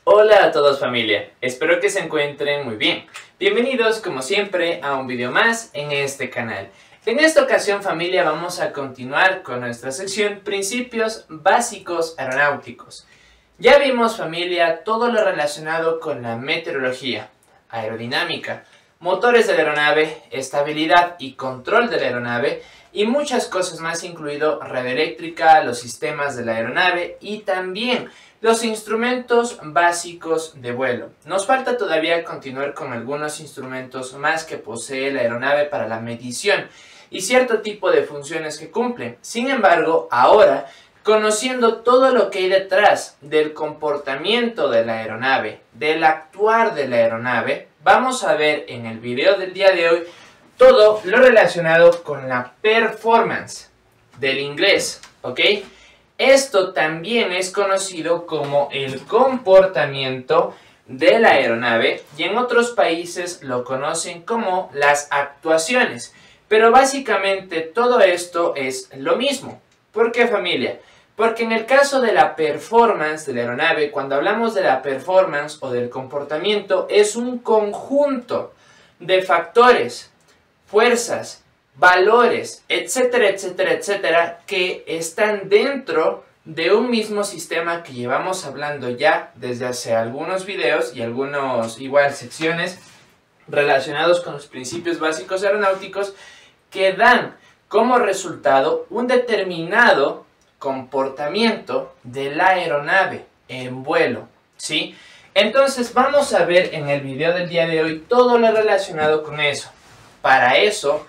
Hola a todos familia, espero que se encuentren muy bien. Bienvenidos como siempre a un video más en este canal. En esta ocasión familia vamos a continuar con nuestra sección Principios Básicos Aeronáuticos. Ya vimos familia todo lo relacionado con la meteorología, aerodinámica, motores de la aeronave, estabilidad y control de la aeronave y muchas cosas más, incluido red eléctrica, los sistemas de la aeronave y también los instrumentos básicos de vuelo. Nos falta todavía continuar con algunos instrumentos más que posee la aeronave para la medición y cierto tipo de funciones que cumple. Sin embargo, ahora, conociendo todo lo que hay detrás del comportamiento de la aeronave, del actuar de la aeronave, vamos a ver en el video del día de hoy todo lo relacionado con la performance, del inglés, ¿ok? Esto también es conocido como el comportamiento de la aeronave y en otros países lo conocen como las actuaciones. Pero básicamente todo esto es lo mismo. ¿Por qué, familia? Porque en el caso de la performance de la aeronave, cuando hablamos de la performance o del comportamiento, es un conjunto de factores, fuerzas, valores, etcétera, etcétera, etcétera, que están dentro de un mismo sistema que llevamos hablando ya desde hace algunos videos y algunos igual secciones relacionados con los principios básicos aeronáuticos que dan como resultado un determinado comportamiento de la aeronave en vuelo, ¿sí? Entonces vamos a ver en el video del día de hoy todo lo relacionado con eso. Para eso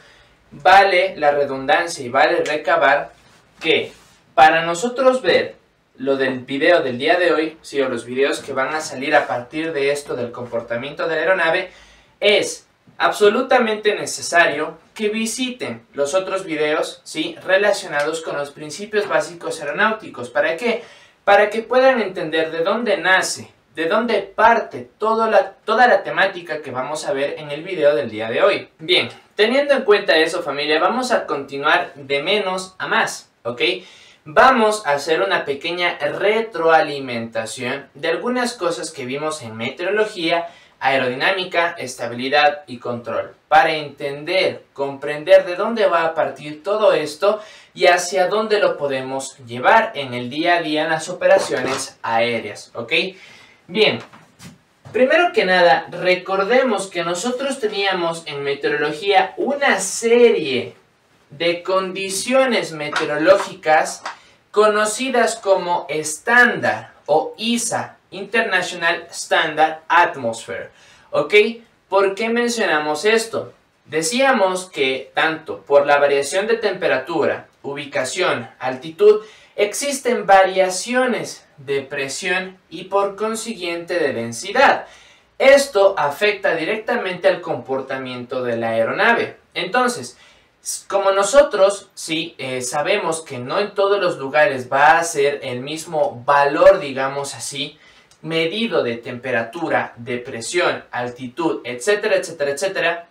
vale la redundancia y vale recabar que para nosotros ver lo del video del día de hoy, sí, o los videos que van a salir a partir de esto del comportamiento de la aeronave, es absolutamente necesario que visiten los otros videos, sí, relacionados con los principios básicos aeronáuticos. ¿Para qué? Para que puedan entender de dónde nace, de dónde parte toda la temática que vamos a ver en el video del día de hoy. Bien, teniendo en cuenta eso familia, vamos a continuar de menos a más, ¿ok? Vamos a hacer una pequeña retroalimentación de algunas cosas que vimos en meteorología, aerodinámica, estabilidad y control, para entender, comprender de dónde va a partir todo esto y hacia dónde lo podemos llevar en el día a día en las operaciones aéreas, ¿ok? Bien, primero que nada, recordemos que nosotros teníamos en meteorología una serie de condiciones meteorológicas conocidas como estándar o ISA, International Standard Atmosphere, ¿ok? ¿Por qué mencionamos esto? Decíamos que tanto por la variación de temperatura, ubicación, altitud, existen variaciones de presión y por consiguiente de densidad. Esto afecta directamente al comportamiento de la aeronave. Entonces, como nosotros sí sabemos que no en todos los lugares va a ser el mismo valor, digamos así, medido de temperatura, de presión, altitud, etcétera, etcétera, etcétera,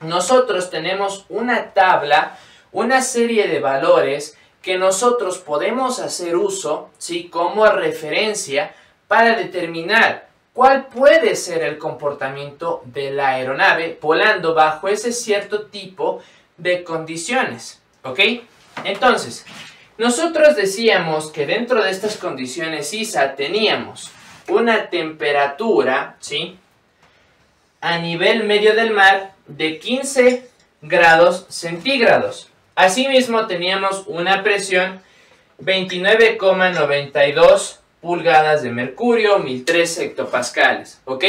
nosotros tenemos una tabla, una serie de valores que nosotros podemos hacer uso, ¿sí?, como referencia para determinar cuál puede ser el comportamiento de la aeronave volando bajo ese cierto tipo de condiciones, ¿ok? Entonces, nosotros decíamos que dentro de estas condiciones ISA teníamos una temperatura, ¿sí?, a nivel medio del mar de 15 grados centígrados. Asimismo teníamos una presión 29,92 pulgadas de mercurio, 1003 hectopascales, ¿ok?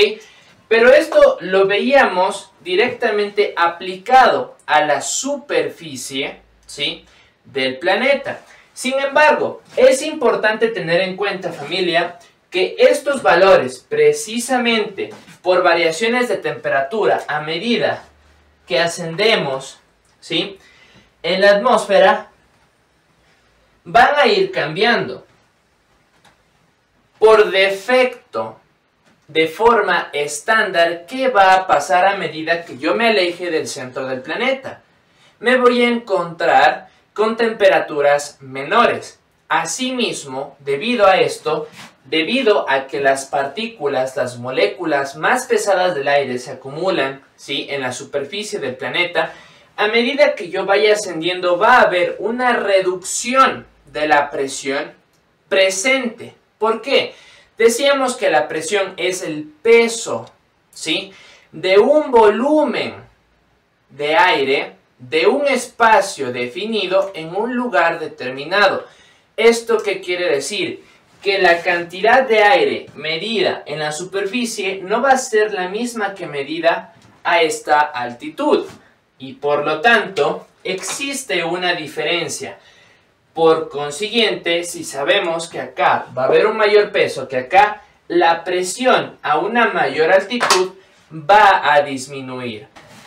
Pero esto lo veíamos directamente aplicado a la superficie, ¿sí?, del planeta. Sin embargo, es importante tener en cuenta, familia, que estos valores, precisamente por variaciones de temperatura a medida que ascendemos, ¿sí?, en la atmósfera, van a ir cambiando. Por defecto, de forma estándar, ¿qué va a pasar a medida que yo me aleje del centro del planeta? Me voy a encontrar con temperaturas menores. Asimismo, debido a esto, debido a que las partículas, las moléculas más pesadas del aire se acumulan, ¿sí?, en la superficie del planeta. A medida que yo vaya ascendiendo va a haber una reducción de la presión presente. ¿Por qué? Decíamos que la presión es el peso, ¿sí?, de un volumen de aire, de un espacio definido en un lugar determinado. ¿Esto qué quiere decir? Que la cantidad de aire medida en la superficie no va a ser la misma que medida a esta altitud. Y por lo tanto, existe una diferencia. Por consiguiente, si sabemos que acá va a haber un mayor peso que acá, la presión a una mayor altitud va a disminuir.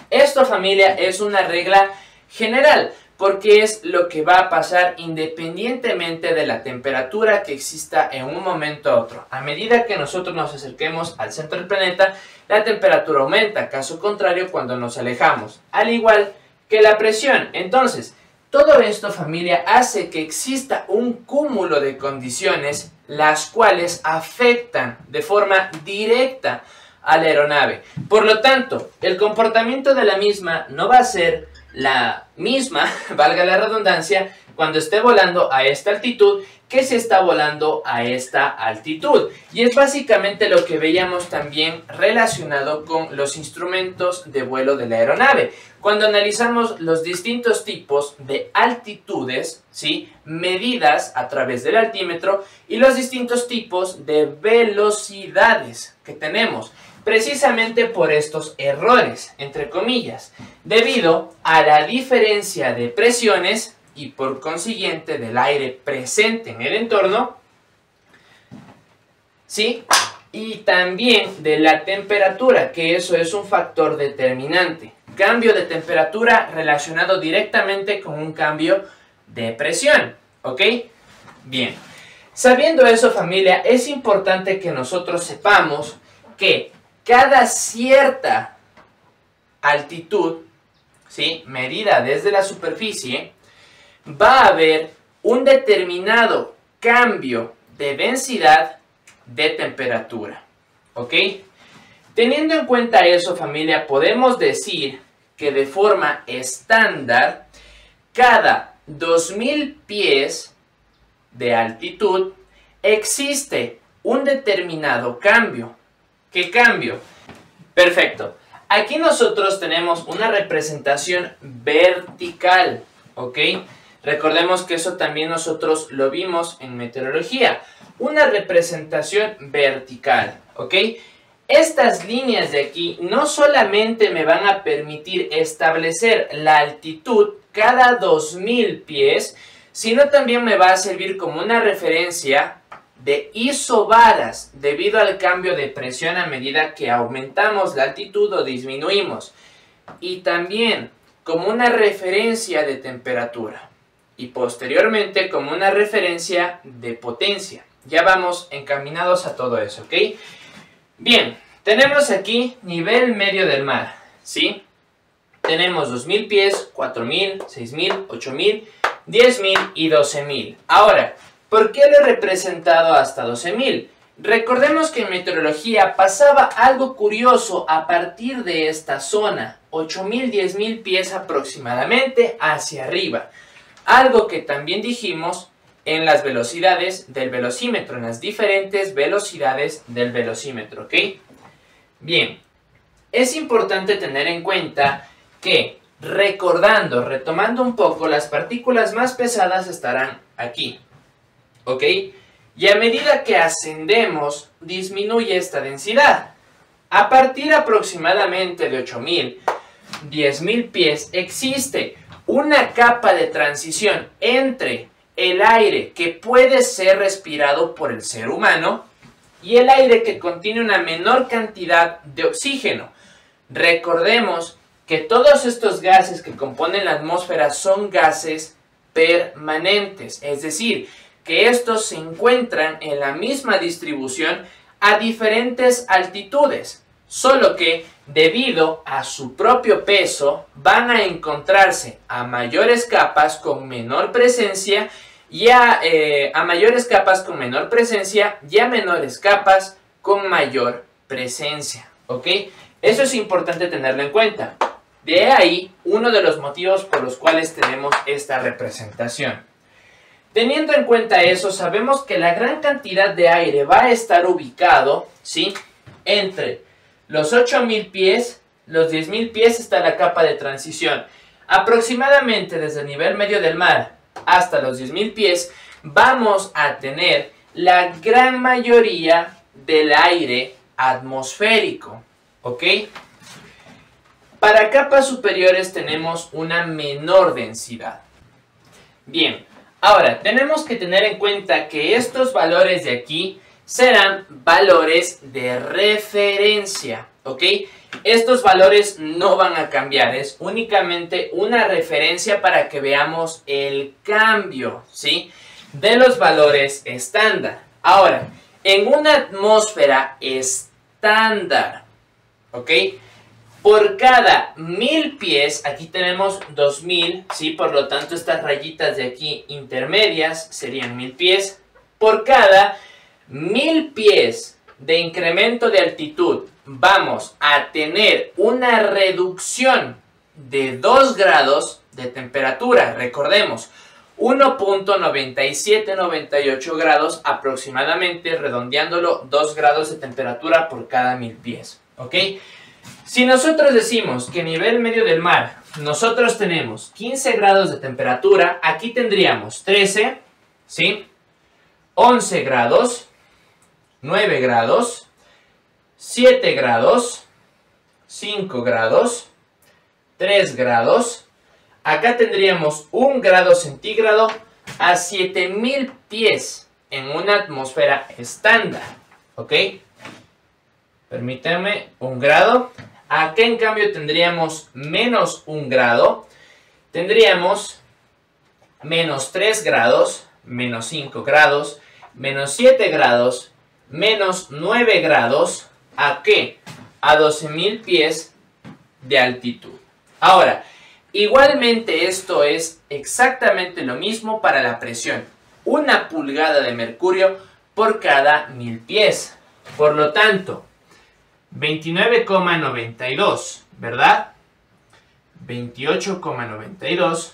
Esto, familia, es una regla general, porque es lo que va a pasar independientemente de la temperatura que exista en un momento a otro. A medida que nosotros nos acerquemos al centro del planeta, la temperatura aumenta, caso contrario cuando nos alejamos, al igual que la presión. Entonces, todo esto, familia, hace que exista un cúmulo de condiciones las cuales afectan de forma directa a la aeronave. Por lo tanto, el comportamiento de la misma no va a ser la misma, valga la redundancia, cuando esté volando a esta altitud que si está volando a esta altitud. Y es básicamente lo que veíamos también relacionado con los instrumentos de vuelo de la aeronave. Cuando analizamos los distintos tipos de altitudes, ¿sí?, medidas a través del altímetro, y los distintos tipos de velocidades que tenemos, precisamente por estos errores, entre comillas, debido a la diferencia de presiones y por consiguiente del aire presente en el entorno, ¿sí?, y también de la temperatura, que eso es un factor determinante. Cambio de temperatura relacionado directamente con un cambio de presión, ¿ok? Bien, sabiendo eso, familia, es importante que nosotros sepamos que cada cierta altitud, ¿sí?, medida desde la superficie, va a haber un determinado cambio de densidad de temperatura, ¿ok? Teniendo en cuenta eso, familia, podemos decir que de forma estándar, cada 2000 pies de altitud existe un determinado cambio. ¿Qué cambio? Perfecto. Aquí nosotros tenemos una representación vertical, ¿ok? Recordemos que eso también nosotros lo vimos en meteorología. Una representación vertical, ¿ok? Estas líneas de aquí no solamente me van a permitir establecer la altitud cada 2000 pies, sino también me va a servir como una referencia de isobaras debido al cambio de presión a medida que aumentamos la altitud o disminuimos, y también como una referencia de temperatura y posteriormente como una referencia de potencia. Ya vamos encaminados a todo eso, ¿ok? Bien, tenemos aquí nivel medio del mar, ¿sí? Tenemos 2000 pies, 4000, 6000, 8000, 10000 y 12000. Ahora, ¿por qué lo he representado hasta 12000? Recordemos que en meteorología pasaba algo curioso a partir de esta zona, 8000, 10000 pies aproximadamente hacia arriba. Algo que también dijimos en las velocidades del velocímetro, en las diferentes velocidades del velocímetro, ¿ok? Bien, es importante tener en cuenta que, retomando un poco, las partículas más pesadas estarán aquí, ¿ok? Y a medida que ascendemos, disminuye esta densidad. A partir aproximadamente de 8000, 10000 pies, existe una capa de transición entre el aire que puede ser respirado por el ser humano y el aire que contiene una menor cantidad de oxígeno. Recordemos que todos estos gases que componen la atmósfera son gases permanentes, es decir, que estos se encuentran en la misma distribución a diferentes altitudes, solo que debido a su propio peso van a encontrarse a mayores capas con menor presencia y a mayores capas con menor presencia y a menores capas con mayor presencia, ¿ok? Eso es importante tenerlo en cuenta. De ahí uno de los motivos por los cuales tenemos esta representación. Teniendo en cuenta eso, sabemos que la gran cantidad de aire va a estar ubicado, ¿sí?, entre los 8.000 pies, los 10.000 pies está la capa de transición. Aproximadamente desde el nivel medio del mar hasta los 10.000 pies vamos a tener la gran mayoría del aire atmosférico, ¿ok? Para capas superiores tenemos una menor densidad. Bien, ahora tenemos que tener en cuenta que estos valores de aquí serán valores de referencia, ¿ok? Estos valores no van a cambiar, es únicamente una referencia para que veamos el cambio, ¿sí?, de los valores estándar. Ahora, en una atmósfera estándar, ¿ok?, por cada 1000 pies, aquí tenemos 2000, ¿sí? Por lo tanto, estas rayitas de aquí intermedias serían 1000 pies. Por cada 1000 pies de incremento de altitud, vamos a tener una reducción de 2 grados de temperatura. Recordemos, 1.9798 grados aproximadamente, redondeándolo, 2 grados de temperatura por cada 1000 pies, ¿ok? Si nosotros decimos que a nivel medio del mar nosotros tenemos 15 grados de temperatura, aquí tendríamos 13, ¿sí?, 11 grados, 9 grados, 7 grados, 5 grados, 3 grados. Acá tendríamos 1 grado centígrado a 7000 pies en una atmósfera estándar, ¿ok? Permítanme, 1 grado. Acá en cambio tendríamos menos 1 grado. Tendríamos menos 3 grados, menos 5 grados, menos 7 grados, menos 9 grados. ¿A qué? A 12.000 pies de altitud. Ahora, igualmente esto es exactamente lo mismo para la presión. 1 pulgada de mercurio por cada 1000 pies. Por lo tanto, 29,92, ¿verdad? 28,92,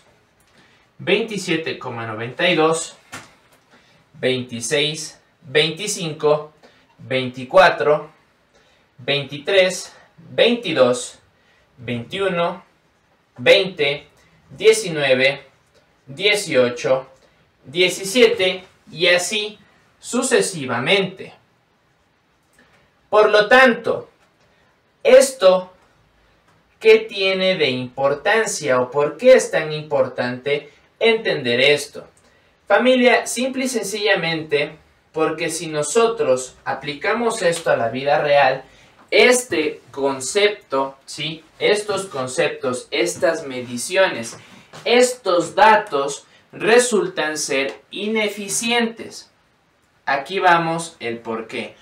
27,92, 26, 25, 24, 23, 22, 21, 20, 19, 18, 17 y así sucesivamente. Por lo tanto, ¿esto qué tiene de importancia o por qué es tan importante entender esto? Familia, simple y sencillamente porque si nosotros aplicamos esto a la vida real, este concepto, ¿sí?, estos conceptos, estas mediciones, estos datos resultan ser ineficientes. Aquí vamos el por qué.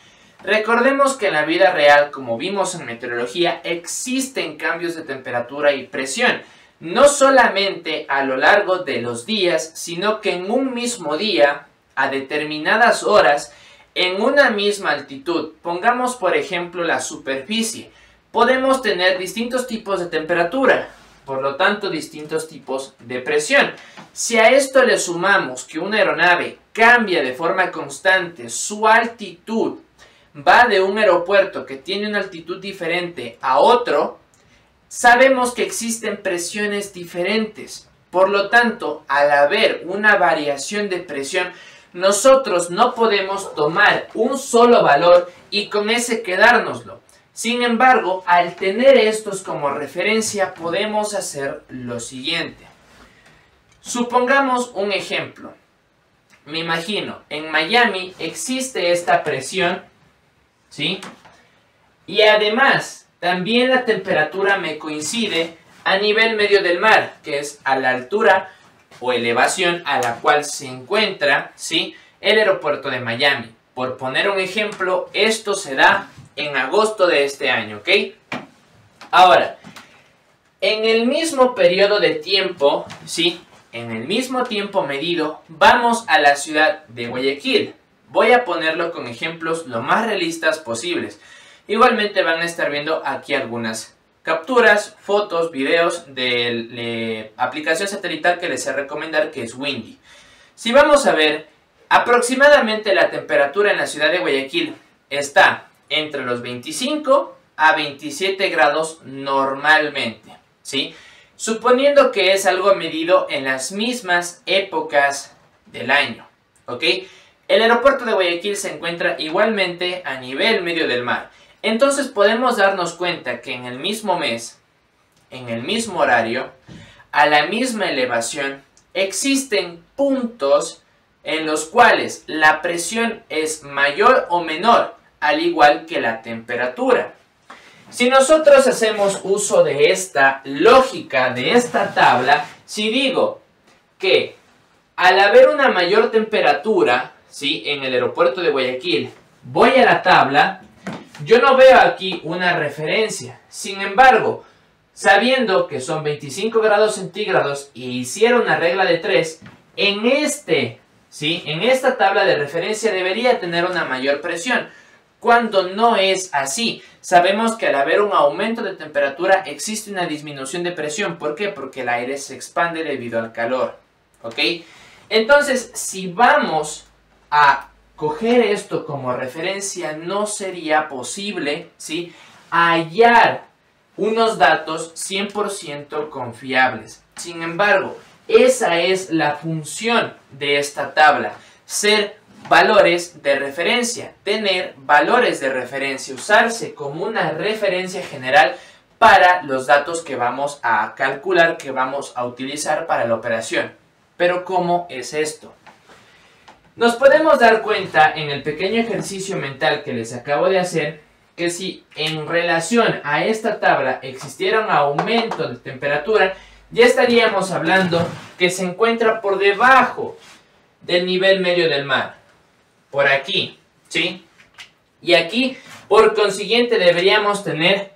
Recordemos que en la vida real, como vimos en meteorología, existen cambios de temperatura y presión. No solamente a lo largo de los días, sino que en un mismo día, a determinadas horas, en una misma altitud, pongamos por ejemplo la superficie, podemos tener distintos tipos de temperatura, por lo tanto distintos tipos de presión. Si a esto le sumamos que una aeronave cambia de forma constante su altitud, va de un aeropuerto que tiene una altitud diferente a otro, sabemos que existen presiones diferentes. Por lo tanto, al haber una variación de presión, nosotros no podemos tomar un solo valor y con ese quedárnoslo. Sin embargo, al tener estos como referencia, podemos hacer lo siguiente. Supongamos un ejemplo. Me imagino, en Miami existe esta presión, ¿sí? Y además, también la temperatura me coincide a nivel medio del mar, que es a la altura o elevación a la cual se encuentra, ¿sí?, el aeropuerto de Miami. Por poner un ejemplo, esto se da en agosto de este año, ¿ok? Ahora, en el mismo periodo de tiempo, ¿sí?, en el mismo tiempo medido, vamos a la ciudad de Guayaquil. Voy a ponerlo con ejemplos lo más realistas posibles. Igualmente van a estar viendo aquí algunas capturas, fotos, videos de la aplicación satelital que les he recomendar, que es Windy. Si vamos a ver, aproximadamente la temperatura en la ciudad de Guayaquil está entre los 25 a 27 grados normalmente, ¿sí? Suponiendo que es algo medido en las mismas épocas del año, ¿ok? El aeropuerto de Guayaquil se encuentra igualmente a nivel medio del mar. Entonces podemos darnos cuenta que en el mismo mes, en el mismo horario, a la misma elevación, existen puntos en los cuales la presión es mayor o menor, al igual que la temperatura. Si nosotros hacemos uso de esta lógica, de esta tabla, si digo que al haber una mayor temperatura, ¿sí?, en el aeropuerto de Guayaquil, voy a la tabla, yo no veo aquí una referencia. Sin embargo, sabiendo que son 25 grados centígrados y hiciera una regla de 3, en esta tabla de referencia debería tener una mayor presión, cuando no es así. Sabemos que al haber un aumento de temperatura existe una disminución de presión. ¿Por qué? Porque el aire se expande debido al calor, ¿ok? Entonces, si vamos a coger esto como referencia, no sería posible, ¿sí?, hallar unos datos 100% confiables. Sin embargo, esa es la función de esta tabla, ser valores de referencia, tener valores de referencia, usarse como una referencia general para los datos que vamos a calcular, que vamos a utilizar para la operación. Pero ¿cómo es esto? Nos podemos dar cuenta en el pequeño ejercicio mental que les acabo de hacer, que si en relación a esta tabla existiera un aumento de temperatura, ya estaríamos hablando que se encuentra por debajo del nivel medio del mar. Por aquí, ¿sí? Y aquí, por consiguiente, deberíamos tener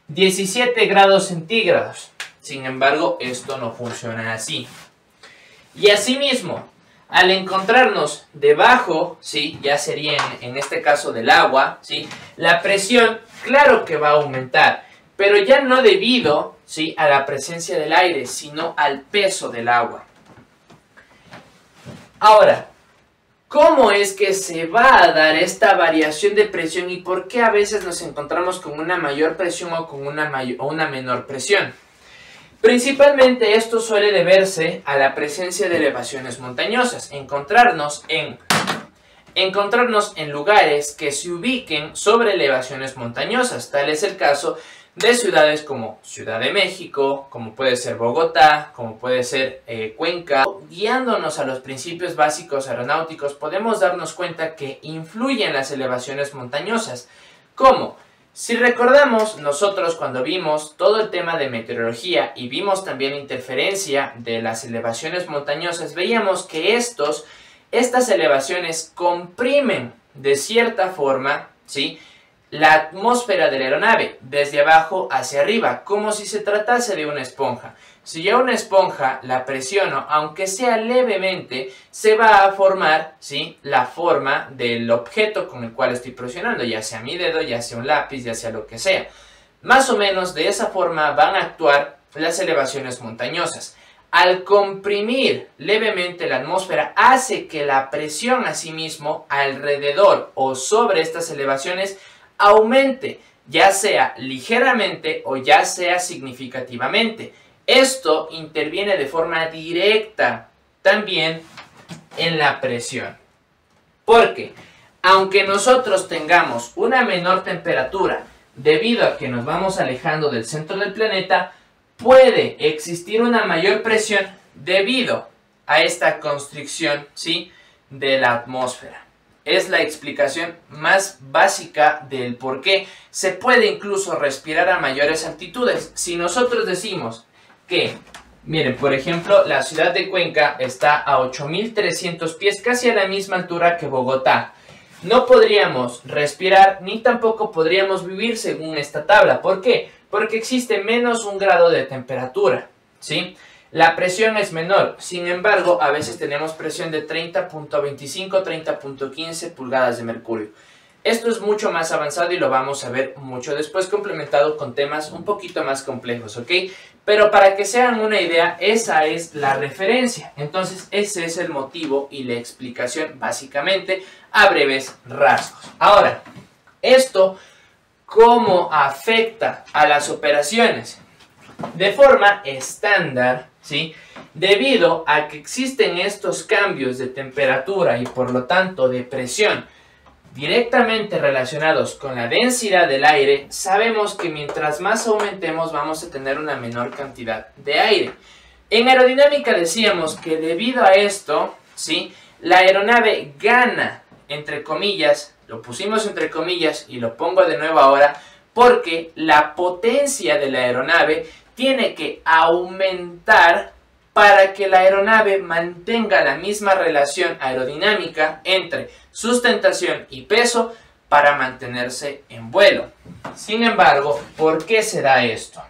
17 grados centígrados. Sin embargo, esto no funciona así. Y asimismo, al encontrarnos debajo, ¿sí?, ya sería en este caso del agua, ¿sí?, la presión, claro que va a aumentar, pero ya no debido, ¿sí?, a la presencia del aire, sino al peso del agua. Ahora, ¿cómo es que se va a dar esta variación de presión y por qué a veces nos encontramos con una mayor presión o con una menor presión? Principalmente esto suele deberse a la presencia de elevaciones montañosas, encontrarnos en lugares que se ubiquen sobre elevaciones montañosas. Tal es el caso de ciudades como Ciudad de México, como puede ser Bogotá, como puede ser Cuenca. Guiándonos a los principios básicos aeronáuticos, podemos darnos cuenta que influyen las elevaciones montañosas. ¿Cómo? Si recordamos, nosotros cuando vimos todo el tema de meteorología y vimos también interferencia de las elevaciones montañosas, veíamos que estas elevaciones comprimen de cierta forma, ¿sí?, la atmósfera de la aeronave, desde abajo hacia arriba, como si se tratase de una esponja. Si yo a una esponja la presiono, aunque sea levemente, se va a formar, ¿sí?, la forma del objeto con el cual estoy presionando, ya sea mi dedo, ya sea un lápiz, ya sea lo que sea. Más o menos de esa forma van a actuar las elevaciones montañosas. Al comprimir levemente la atmósfera, hace que la presión asimismo alrededor o sobre estas elevaciones aumente, ya sea ligeramente o ya sea significativamente. Esto interviene de forma directa también en la presión. Porque, aunque nosotros tengamos una menor temperatura debido a que nos vamos alejando del centro del planeta, puede existir una mayor presión debido a esta constricción, ¿sí?, de la atmósfera. Es la explicación más básica del por qué se puede incluso respirar a mayores altitudes. Si nosotros decimos que, miren, por ejemplo, la ciudad de Cuenca está a 8.300 pies, casi a la misma altura que Bogotá, no podríamos respirar ni tampoco podríamos vivir según esta tabla. ¿Por qué? Porque existe menos 1 grado de temperatura, ¿sí? la presión es menor. Sin embargo, a veces tenemos presión de 30.25, 30.15 pulgadas de mercurio. Esto es mucho más avanzado y lo vamos a ver mucho después, complementado con temas un poquito más complejos, ¿ok? Pero para que se hagan una idea, esa es la referencia. Entonces, ese es el motivo y la explicación, básicamente, a breves rasgos. Ahora, esto, ¿cómo afecta a las operaciones? De forma estándar, ¿sí? Debido a que existen estos cambios de temperatura y por lo tanto de presión directamente relacionados con la densidad del aire, sabemos que mientras más aumentemos vamos a tener una menor cantidad de aire. En aerodinámica decíamos que debido a esto, ¿sí? La aeronave gana, entre comillas, lo pusimos entre comillas y lo pongo de nuevo ahora, porque la potencia de la aeronave tiene que aumentar para que la aeronave mantenga la misma relación aerodinámica entre sustentación y peso para mantenerse en vuelo. Sin embargo, ¿por qué se da esto?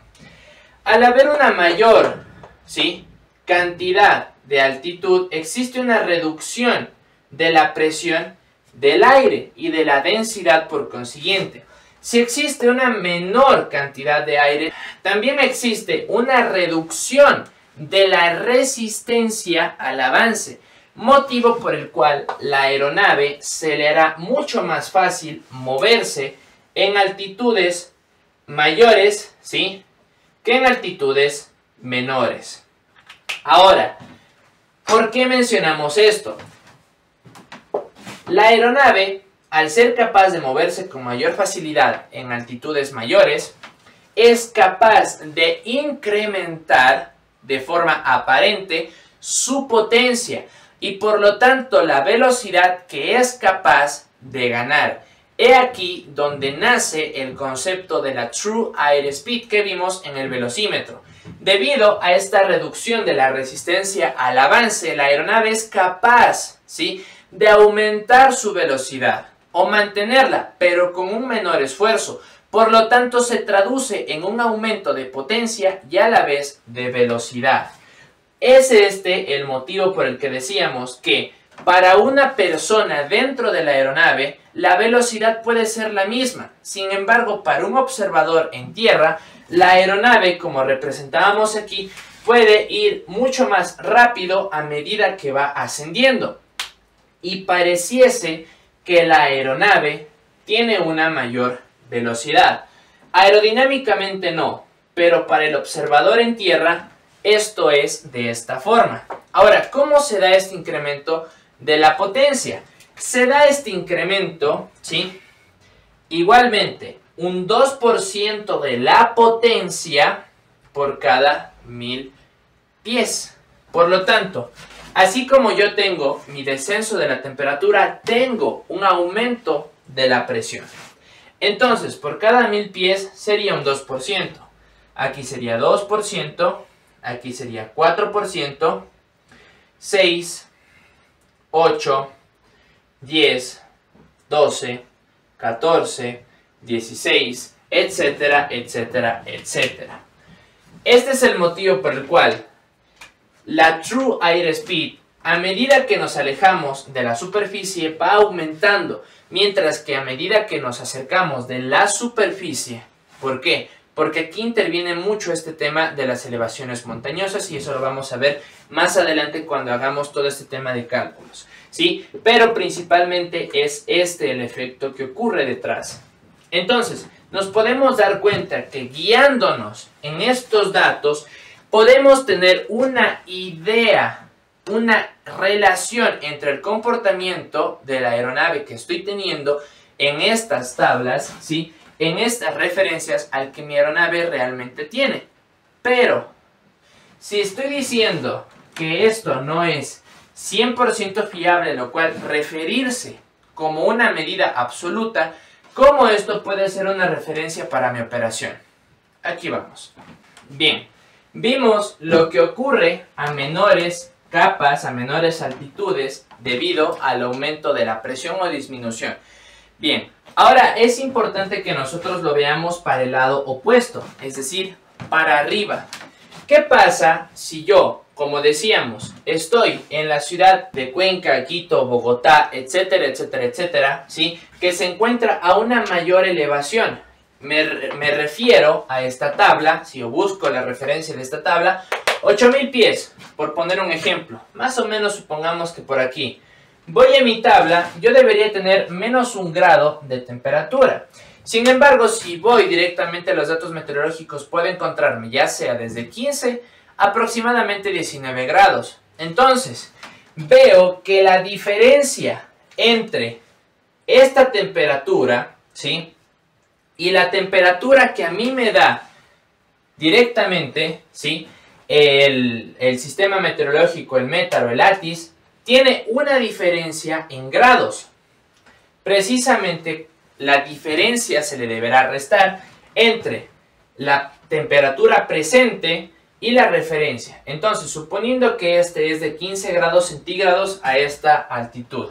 Al haber una mayor, ¿sí?, cantidad de altitud, existe una reducción de la presión del aire y de la densidad por consiguiente. Si existe una menor cantidad de aire, también existe una reducción de la resistencia al avance, motivo por el cual la aeronave se le hará mucho más fácil moverse en altitudes mayores, ¿sí?, que en altitudes menores. Ahora, ¿por qué mencionamos esto? La aeronave, al ser capaz de moverse con mayor facilidad en altitudes mayores, es capaz de incrementar de forma aparente su potencia y por lo tanto la velocidad que es capaz de ganar. He aquí donde nace el concepto de la True Airspeed que vimos en el velocímetro. Debido a esta reducción de la resistencia al avance, la aeronave es capaz, ¿sí?, de aumentar su velocidad o mantenerla, pero con un menor esfuerzo. Por lo tanto, se traduce en un aumento de potencia y a la vez de velocidad. Es este el motivo por el que decíamos que para una persona dentro de la aeronave, la velocidad puede ser la misma. Sin embargo, para un observador en tierra, la aeronave, como representábamos aquí, puede ir mucho más rápido a medida que va ascendiendo. Y pareciese que la aeronave tiene una mayor velocidad. Aerodinámicamente no, pero para el observador en tierra esto es de esta forma. Ahora, ¿cómo se da este incremento de la potencia? Se da este incremento, ¿sí?, igualmente un 2% de la potencia por cada 1000 pies. Por lo tanto, así como yo tengo mi descenso de la temperatura, tengo un aumento de la presión. Entonces, por cada 1000 pies sería un 2%. Aquí sería 2%, aquí sería 4%, 6, 8, 10, 12, 14, 16, etcétera, etcétera, etcétera. Este es el motivo por el cual la True Airspeed, a medida que nos alejamos de la superficie, va aumentando, mientras que a medida que nos acercamos de la superficie, ¿por qué? Porque aquí interviene mucho este tema de las elevaciones montañosas y eso lo vamos a ver más adelante cuando hagamos todo este tema de cálculos, ¿sí? Pero principalmente es este el efecto que ocurre detrás. Entonces, nos podemos dar cuenta que guiándonos en estos datos, podemos tener una idea, una relación entre el comportamiento de la aeronave que estoy teniendo en estas tablas, ¿sí?, en estas referencias al que mi aeronave realmente tiene. Pero, si estoy diciendo que esto no es 100% fiable, lo cual referirse como una medida absoluta, ¿cómo esto puede ser una referencia para mi operación? Aquí vamos. Bien, vimos lo que ocurre a menores capas, a menores altitudes, debido al aumento de la presión o disminución. Bien, ahora es importante que nosotros lo veamos para el lado opuesto, es decir, para arriba. ¿Qué pasa si yo, como decíamos, estoy en la ciudad de Cuenca, Quito, Bogotá, etcétera, etcétera, etcétera, ¿sí? Que se encuentra a una mayor elevación? Me refiero a esta tabla, si yo busco la referencia de esta tabla, 8000 pies, por poner un ejemplo. Más o menos supongamos que por aquí. Voy a mi tabla, yo debería tener menos 1 grado de temperatura. Sin embargo, si voy directamente a los datos meteorológicos, puedo encontrarme ya sea desde 15 aproximadamente 19 grados. Entonces, veo que la diferencia entre esta temperatura, ¿sí?, y la temperatura que a mí me da directamente, ¿sí?, el sistema meteorológico, el METAR o el ATIS, tiene una diferencia en grados. Precisamente la diferencia se le deberá restar entre la temperatura presente y la referencia. Entonces, suponiendo que este es de 15 grados centígrados a esta altitud.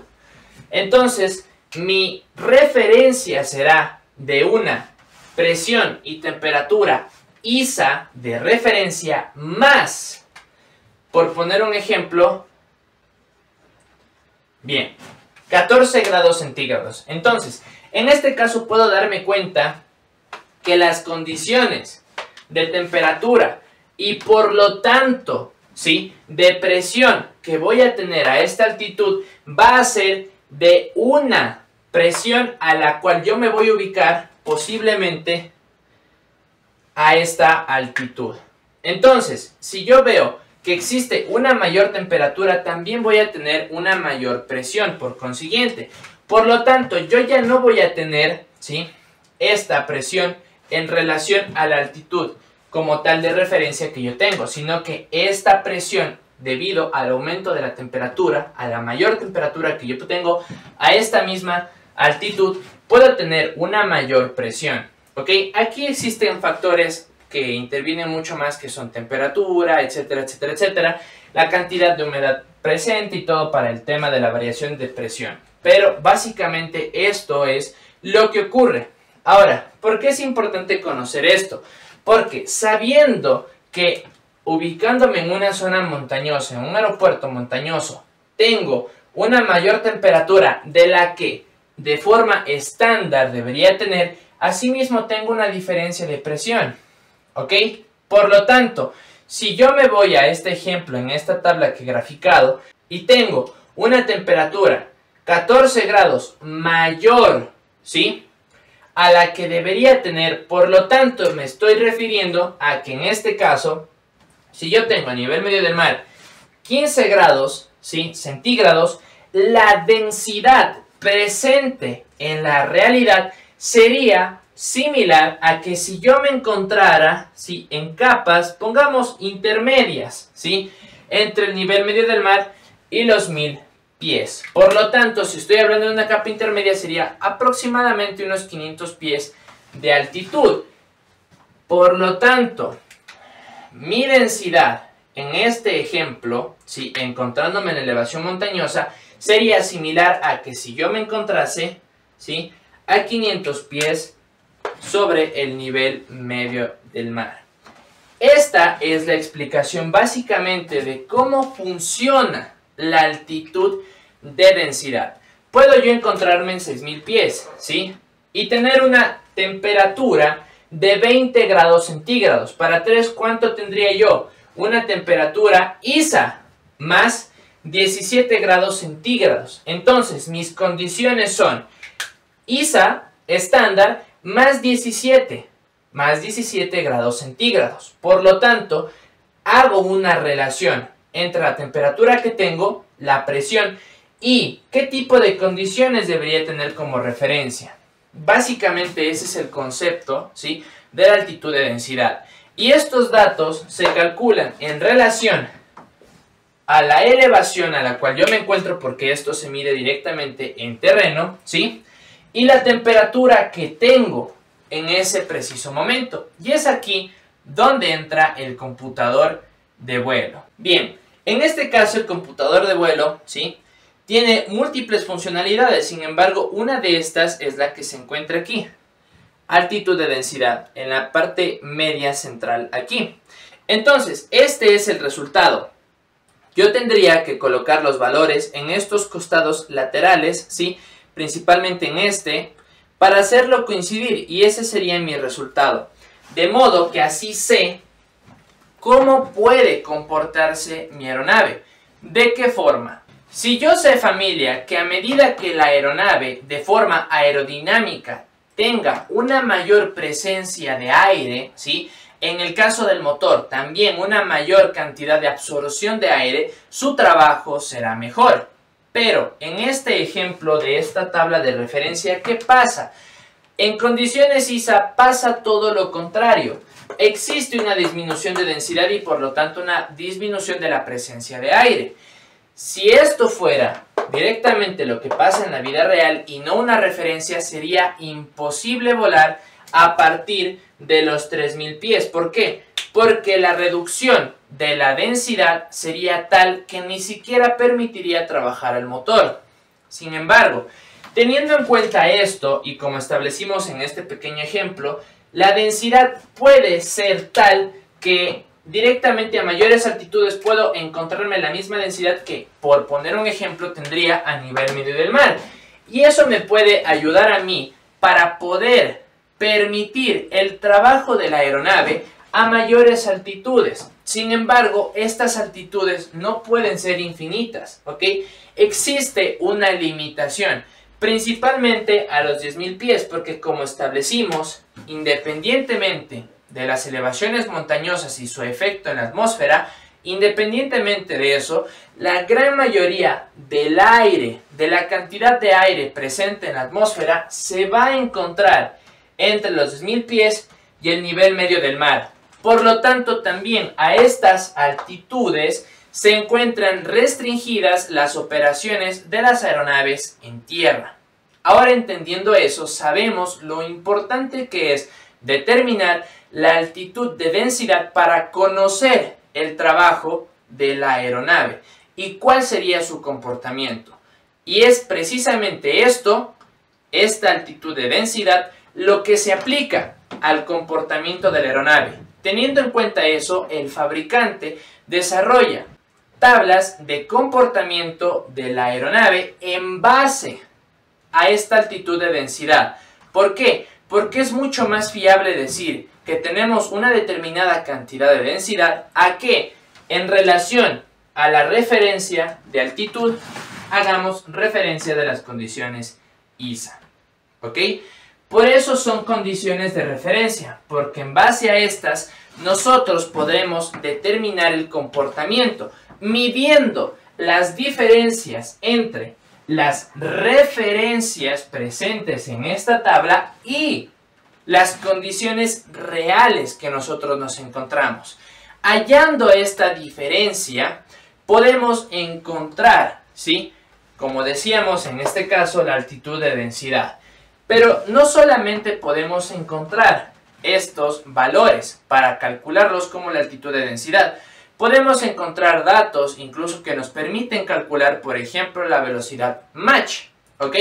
Entonces, mi referencia será de una presión y temperatura ISA de referencia más, por poner un ejemplo, bien, 14 grados centígrados. Entonces, en este caso puedo darme cuenta que las condiciones de temperatura y por lo tanto, ¿sí?, de presión que voy a tener a esta altitud va a ser de una presión a la cual yo me voy a ubicar posiblemente a esta altitud. Entonces, si yo veo que existe una mayor temperatura, también voy a tener una mayor presión, por consiguiente. Por lo tanto, yo ya no voy a tener, ¿sí?, esta presión en relación a la altitud como tal de referencia que yo tengo, sino que esta presión, debido al aumento de la temperatura, a la mayor temperatura que yo tengo a esta misma altitud, puedo tener una mayor presión. ¿Ok? Aquí existen factores que intervienen mucho más, que son temperatura, etcétera, etcétera, etcétera, la cantidad de humedad presente y todo para el tema de la variación de presión. Pero básicamente esto es lo que ocurre. Ahora, ¿por qué es importante conocer esto? Porque sabiendo que ubicándome en una zona montañosa, en un aeropuerto montañoso, tengo una mayor temperatura de la que de forma estándar debería tener, asimismo tengo una diferencia de presión. ¿Ok? Por lo tanto, si yo me voy a este ejemplo en esta tabla que he graficado y tengo una temperatura 14 grados mayor, ¿sí?, a la que debería tener, por lo tanto me estoy refiriendo a que en este caso, si yo tengo a nivel medio del mar 15 grados, ¿sí?, centígrados, la densidad presente en la realidad sería similar a que si yo me encontrara, ¿sí?, en capas, pongamos intermedias, ¿sí?, entre el nivel medio del mar y los 1000 pies. Por lo tanto, si estoy hablando de una capa intermedia, sería aproximadamente unos 500 pies de altitud. Por lo tanto, mi densidad en este ejemplo, ¿sí?, encontrándome en elevación montañosa, sería similar a que si yo me encontrase, ¿sí?, a 500 pies sobre el nivel medio del mar. Esta es la explicación básicamente de cómo funciona la altitud de densidad. Puedo yo encontrarme en 6000 pies, ¿sí?, y tener una temperatura de 20 grados centígrados. Para 3, ¿cuánto tendría yo? Una temperatura ISA más 17 grados centígrados. Entonces, mis condiciones son ISA estándar más 17 grados centígrados. Por lo tanto, hago una relación entre la temperatura que tengo, la presión y qué tipo de condiciones debería tener como referencia. Básicamente ese es el concepto, ¿sí?, de la altitud de densidad. Y estos datos se calculan en relación a la elevación a la cual yo me encuentro, porque esto se mide directamente en terreno, ¿sí?, y la temperatura que tengo en ese preciso momento. Y es aquí donde entra el computador de vuelo. Bien, en este caso el computador de vuelo, ¿sí?, tiene múltiples funcionalidades. Sin embargo, una de estas es la que se encuentra aquí. Altitud de densidad, en la parte media central aquí. Entonces, este es el resultado. Yo tendría que colocar los valores en estos costados laterales, ¿sí? Principalmente en este, para hacerlo coincidir, y ese sería mi resultado. De modo que así sé cómo puede comportarse mi aeronave. ¿De qué forma? Si yo sé, familia, que a medida que la aeronave de forma aerodinámica tenga una mayor presencia de aire, ¿sí? En el caso del motor, también una mayor cantidad de absorción de aire, su trabajo será mejor. Pero en este ejemplo de esta tabla de referencia, ¿qué pasa? En condiciones ISA pasa todo lo contrario. Existe una disminución de densidad y por lo tanto una disminución de la presencia de aire. Si esto fuera directamente lo que pasa en la vida real y no una referencia, sería imposible volar a partir de los 3000 pies. ¿Por qué? Porque la reducción de la densidad sería tal que ni siquiera permitiría trabajar el motor. Sin embargo, teniendo en cuenta esto y como establecimos en este pequeño ejemplo, la densidad puede ser tal que directamente a mayores altitudes puedo encontrarme la misma densidad que, por poner un ejemplo, tendría a nivel medio del mar. Y eso me puede ayudar a mí para poder permitir el trabajo de la aeronave a mayores altitudes. Sin embargo, estas altitudes no pueden ser infinitas, ¿ok? Existe una limitación, principalmente a los 10.000 pies, porque como establecimos, independientemente de las elevaciones montañosas y su efecto en la atmósfera, independientemente de eso, la gran mayoría del aire, de la cantidad de aire presente en la atmósfera, se va a encontrar entre los 10.000 pies y el nivel medio del mar. Por lo tanto, también a estas altitudes se encuentran restringidas las operaciones de las aeronaves en tierra. Ahora, entendiendo eso, sabemos lo importante que es determinar la altitud de densidad para conocer el trabajo de la aeronave y cuál sería su comportamiento. Y es precisamente esto, esta altitud de densidad, lo que se aplica al comportamiento de la aeronave. Teniendo en cuenta eso, el fabricante desarrolla tablas de comportamiento de la aeronave en base a esta altitud de densidad. ¿Por qué? Porque es mucho más fiable decir que tenemos una determinada cantidad de densidad a que en relación a la referencia de altitud hagamos referencia de las condiciones ISA. ¿Ok? Por eso son condiciones de referencia, porque en base a estas nosotros podremos determinar el comportamiento, midiendo las diferencias entre las referencias presentes en esta tabla y las condiciones reales que nosotros nos encontramos. Hallando esta diferencia, podemos encontrar, ¿sí? Como decíamos en este caso, la altitud de densidad. Pero no solamente podemos encontrar estos valores para calcularlos como la altitud de densidad. Podemos encontrar datos incluso que nos permiten calcular, por ejemplo, la velocidad Mach, ¿ok?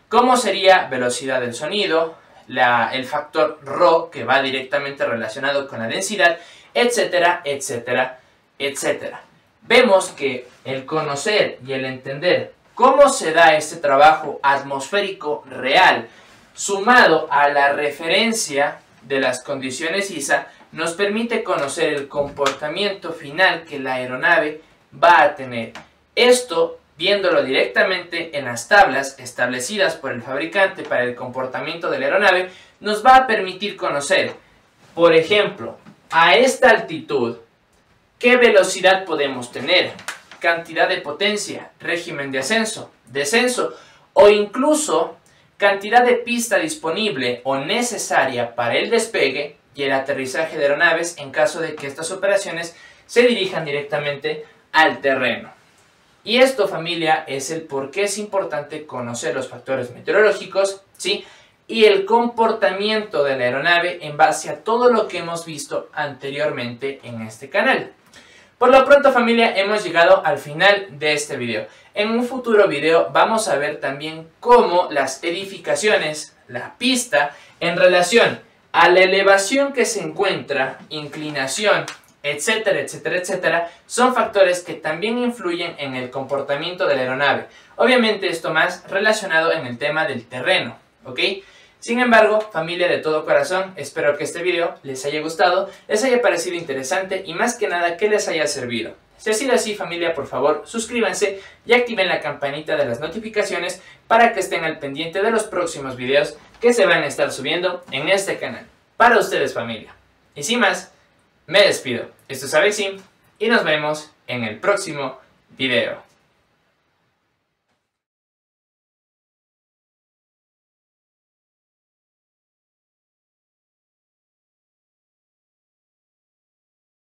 ¿Cómo sería velocidad del sonido, el factor ρ, que va directamente relacionado con la densidad, etcétera, etcétera, etcétera? Vemos que el conocer y el entender cómo se da este trabajo atmosférico real, sumado a la referencia de las condiciones ISA, nos permite conocer el comportamiento final que la aeronave va a tener. Esto, viéndolo directamente en las tablas establecidas por el fabricante para el comportamiento de la aeronave, nos va a permitir conocer, por ejemplo, a esta altitud, qué velocidad podemos tener, cantidad de potencia, régimen de ascenso, descenso o incluso cantidad de pista disponible o necesaria para el despegue y el aterrizaje de aeronaves en caso de que estas operaciones se dirijan directamente al terreno. Y esto, familia, es el por qué es importante conocer los factores meteorológicos, ¿sí? Y el comportamiento de la aeronave en base a todo lo que hemos visto anteriormente en este canal. Por lo pronto, familia, hemos llegado al final de este video. En un futuro video vamos a ver también cómo las edificaciones, la pista, en relación a la elevación que se encuentra, inclinación etcétera, etcétera, etcétera, son factores que también influyen en el comportamiento de la aeronave. Obviamente esto más relacionado en el tema del terreno, ¿ok? Sin embargo, familia de todo corazón, espero que este video les haya gustado, les haya parecido interesante y más que nada que les haya servido. Si ha sido así, familia, por favor, suscríbanse y activen la campanita de las notificaciones para que estén al pendiente de los próximos videos que se van a estar subiendo en este canal. Para ustedes, familia. Y sin más, me despido. Esto es Avexim y nos vemos en el próximo video.